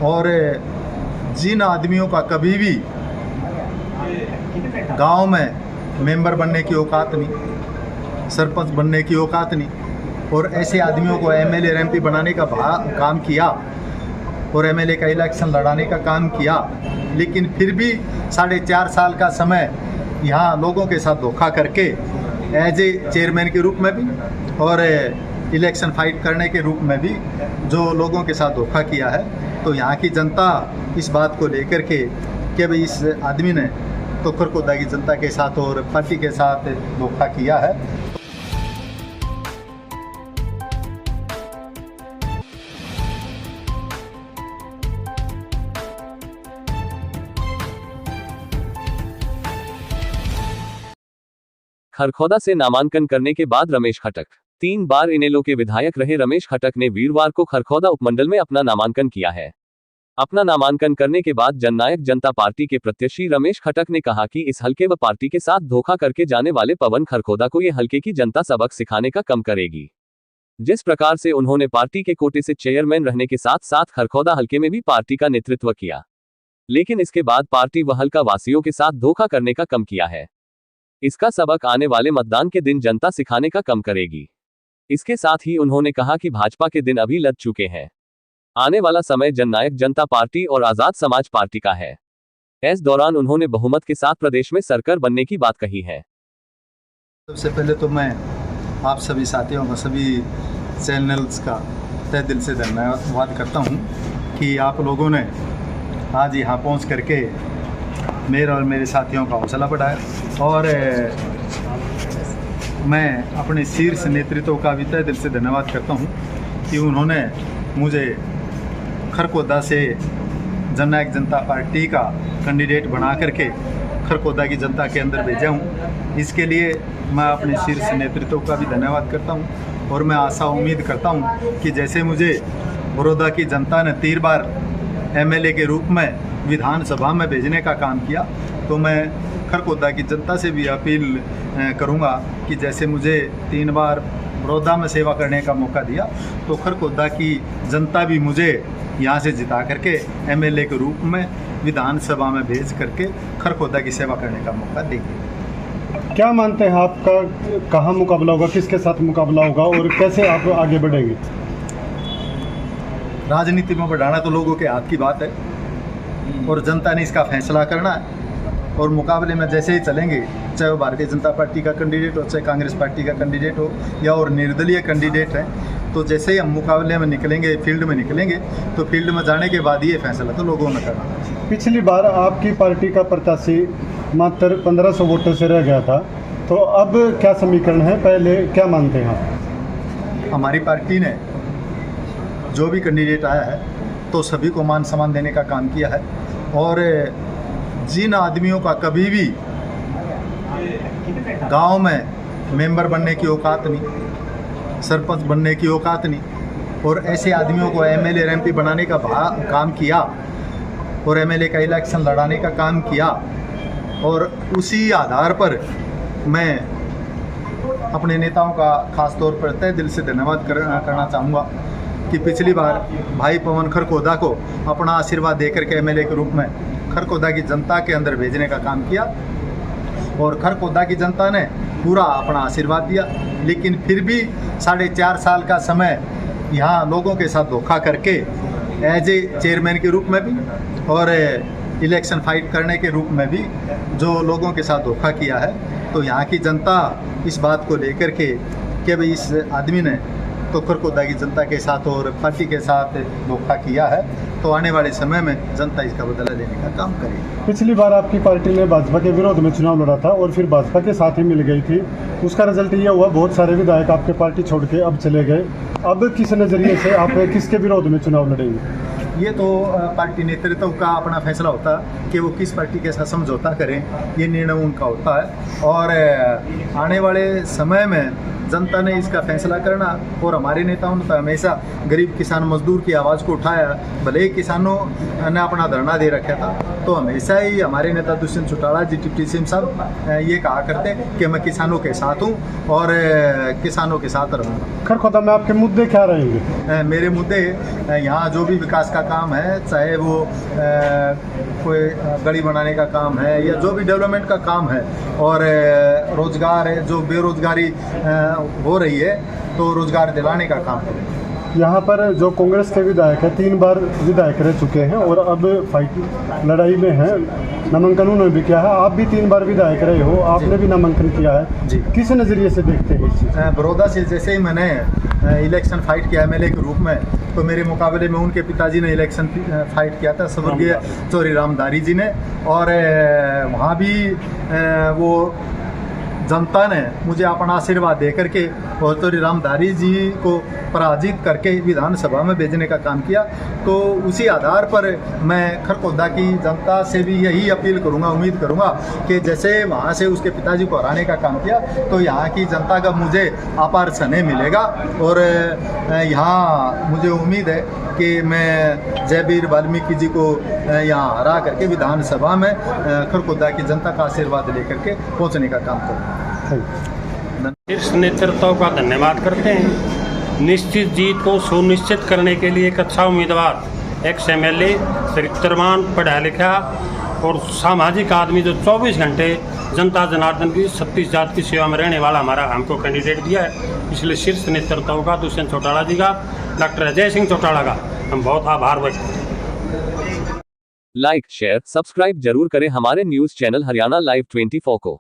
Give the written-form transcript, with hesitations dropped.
और जिन आदमियों का कभी भी गांव में मेंबर बनने की औकात नहीं, सरपंच बनने की औकात नहीं, और ऐसे आदमियों को एमएलए और एमपी बनाने का काम किया और एमएलए का इलेक्शन लड़ाने का काम किया, लेकिन फिर भी 4.5 साल का समय यहाँ लोगों के साथ धोखा करके एज ए चेयरमैन के रूप में भी और इलेक्शन फाइट करने के रूप में भी जो लोगों के साथ धोखा किया है, तो यहाँ की जनता इस बात को लेकर के कि भाई इस आदमी ने तो खरखोदा की जनता के साथ और पार्टी के साथ धोखा किया है। खरखोदा से नामांकन करने के बाद रमेश खटक 3 बार इनेलो के विधायक रहे रमेश खटक ने वीरवार को खरखोदा उपमंडल में अपना नामांकन किया है। अपना नामांकन करने के बाद जननायक जनता पार्टी के प्रत्याशी रमेश खटक ने कहा कि इस हलके व पार्टी के साथ धोखा करके जाने वाले पवन खरखोदा को ये हलके की जनता सबक सिखाने का काम करेगी। जिस प्रकार से उन्होंने पार्टी के कोटे से चेयरमैन रहने के साथ साथ खरखोदा हलके में भी पार्टी का नेतृत्व किया, लेकिन इसके बाद पार्टी व हलका वासियों के साथ धोखा करने का काम किया है। इसका सबक आने वाले मतदान के दिन जनता सिखाने का काम करेगी। इसके साथ ही उन्होंने कहा कि भाजपा के दिन अभी लग चुके हैं, आने वाला समय जननायक जनता पार्टी और आजाद समाज पार्टी का है। इस दौरान उन्होंने बहुमत के साथ प्रदेश में सरकार बनने की बात कही है। सबसे पहले तो मैं आप सभी साथियों का, सभी चैनल्स का तहे दिल से धन्यवाद करता हूं कि आप लोगों ने आज यहाँ पहुँच करके मेरा और मेरे साथियों का हौसला बढ़ाया, और मैं अपने शीर्ष नेतृत्व का भी तहे दिल से धन्यवाद करता हूं कि उन्होंने मुझे खरखोदा से जननायक जनता पार्टी का कैंडिडेट बना करके खरखोदा की जनता के अंदर भेजा हूं। इसके लिए मैं अपने शीर्ष नेतृत्व का भी धन्यवाद करता हूं, और मैं आशा उम्मीद करता हूं कि जैसे मुझे बड़ौदा की जनता ने 3 बार एमएलए के रूप में विधानसभा में भेजने का काम किया, तो मैं खरखोदा की जनता से भी अपील करूंगा कि जैसे मुझे 3 बार बड़ौदा में सेवा करने का मौका दिया, तो खरखोदा की जनता भी मुझे यहाँ से जिता करके एमएलए के रूप में विधानसभा में भेज करके खरखोदा की सेवा करने का मौका देंगे। क्या मानते हैं आपका कहाँ मुकाबला होगा, किसके साथ मुकाबला होगा और कैसे आप आगे बढ़ेंगे? राजनीति में बढ़ाना तो लोगों के हाथ की बात है और जनता ने इसका फैसला करना है, और मुकाबले में जैसे ही चलेंगे, चाहे वो भारतीय जनता पार्टी का कैंडिडेट हो, चाहे कांग्रेस पार्टी का कैंडिडेट हो या और निर्दलीय कैंडिडेट है, तो जैसे ही हम मुकाबले में निकलेंगे, फील्ड में निकलेंगे, तो फील्ड में जाने के बाद ये फैसला तो लोगों ने करना है। पिछली बार आपकी पार्टी का प्रत्याशी मात्र 1500 वोटों से रह गया था, तो अब क्या समीकरण है, पहले क्या मानते हैं आप? हमारी पार्टी ने जो भी कैंडिडेट आया है तो सभी को मान सम्मान देने का काम किया है, और जिन आदमियों का कभी भी गांव में मेंबर बनने की औकात नहीं, सरपंच बनने की औकात नहीं, और ऐसे आदमियों को एमएलए और एमपी बनाने का काम किया और एमएलए का इलेक्शन लड़ाने का काम किया, और उसी आधार पर मैं अपने नेताओं का खास तौर पर तहे दिल से धन्यवाद करना चाहूँगा कि पिछली बार भाई पवन खरखोदा को अपना आशीर्वाद देकर के एमएलए के रूप में खरखोदा की जनता के अंदर भेजने का काम किया, और खरखोदा की जनता ने पूरा अपना आशीर्वाद दिया, लेकिन फिर भी 4.5 साल का समय यहाँ लोगों के साथ धोखा करके एज ए चेयरमैन के रूप में भी और इलेक्शन फाइट करने के रूप में भी जो लोगों के साथ धोखा किया है, तो यहाँ की जनता इस बात को लेकर के कि भाई इस आदमी ने तो खरखोदा की जनता के साथ और पार्टी के साथ धोखा किया है, तो आने वाले समय में जनता इसका बदला लेने का काम करेगी। पिछली बार आपकी पार्टी ने भाजपा के विरोध में चुनाव लड़ा था और फिर भाजपा के साथ ही मिल गई थी, उसका रिजल्ट ये हुआ बहुत सारे विधायक आपके पार्टी छोड़ के अब चले गए। अब किस नज़रिए से आप किसके विरोध में चुनाव लड़ेंगे? ये तो पार्टी नेतृत्व का अपना फैसला होता है कि वो किस पार्टी के साथ समझौता करें, ये निर्णय उनका होता है, और आने वाले समय में जनता ने इसका फैसला करना, और हमारे नेताओं ने तो हमेशा गरीब किसान मजदूर की आवाज़ को उठाया। भले ही किसानों ने अपना धरना दे रखा था, तो हमेशा ही हमारे नेता दुष्यंत चौटाला जी, डिप्टी सीएम साहब ये कहा करते कि मैं किसानों के साथ हूँ और किसानों के साथ रहूँगा। खरखोदा में आपके मुद्दे क्या रहेंगे? मेरे मुद्दे यहाँ जो भी विकास का काम है, चाहे वो कोई गली बनाने का काम है या जो भी डेवलपमेंट का काम है, और रोजगार है, जो बेरोजगारी हो रही है तो रोजगार दिलाने का काम है। यहाँ पर जो कांग्रेस के विधायक है 3 बार विधायक रह चुके हैं और अब फाइट लड़ाई में हैं, नामांकन उन्होंने भी किया है। आप भी 3 बार विधायक रहे हो, आपने भी नामांकन किया है जी। किस नज़रिए से देखते हैं इस चीज़? बड़ौदा से जैसे ही मैंने इलेक्शन फाइट किया एमएलए के रूप में, तो मेरे मुकाबले में उनके पिताजी ने इलेक्शन फाइट किया था, स्वर्गीय चौरी रामधारी जी ने, और वहाँ भी वो जनता ने मुझे अपना आशीर्वाद दे करके और चौरी रामधारी जी को पराजित करके विधानसभा में भेजने का काम किया। तो उसी आधार पर मैं खरखोदा की जनता से भी यही अपील करूंगा, उम्मीद करूंगा कि जैसे वहाँ से उसके पिताजी को हराने का काम किया, तो यहाँ की जनता का मुझे अपार स्नेह मिलेगा। और यहाँ मुझे उम्मीद है कि मैं जयवीर वाल्मीकि जी को यहाँ हरा करके विधानसभा में खरखोदा की जनता का आशीर्वाद लेकर के पहुँचने का काम करूँगा। शीर्ष नेतृत्व का धन्यवाद करते हैं। निश्चित जीत को सुनिश्चित करने के लिए एक अच्छा उम्मीदवार, एक्स एमएलए, चरित्रवान, पढ़ा लिखा और सामाजिक आदमी जो 24 घंटे जनता जनार्दन की 36 जात की सेवा में रहने वाला हमारा हमको कैंडिडेट दिया है। इसलिए शीर्ष नेतृत्व का, दुष्यंत चौटाला जी का, डॉक्टर अजय सिंह चौटाला का हम बहुत आभार व्यक्त करते हैं। लाइक, शेयर, सब्सक्राइब जरूर करें हमारे न्यूज़ चैनल हरियाणा लाइव 24 को।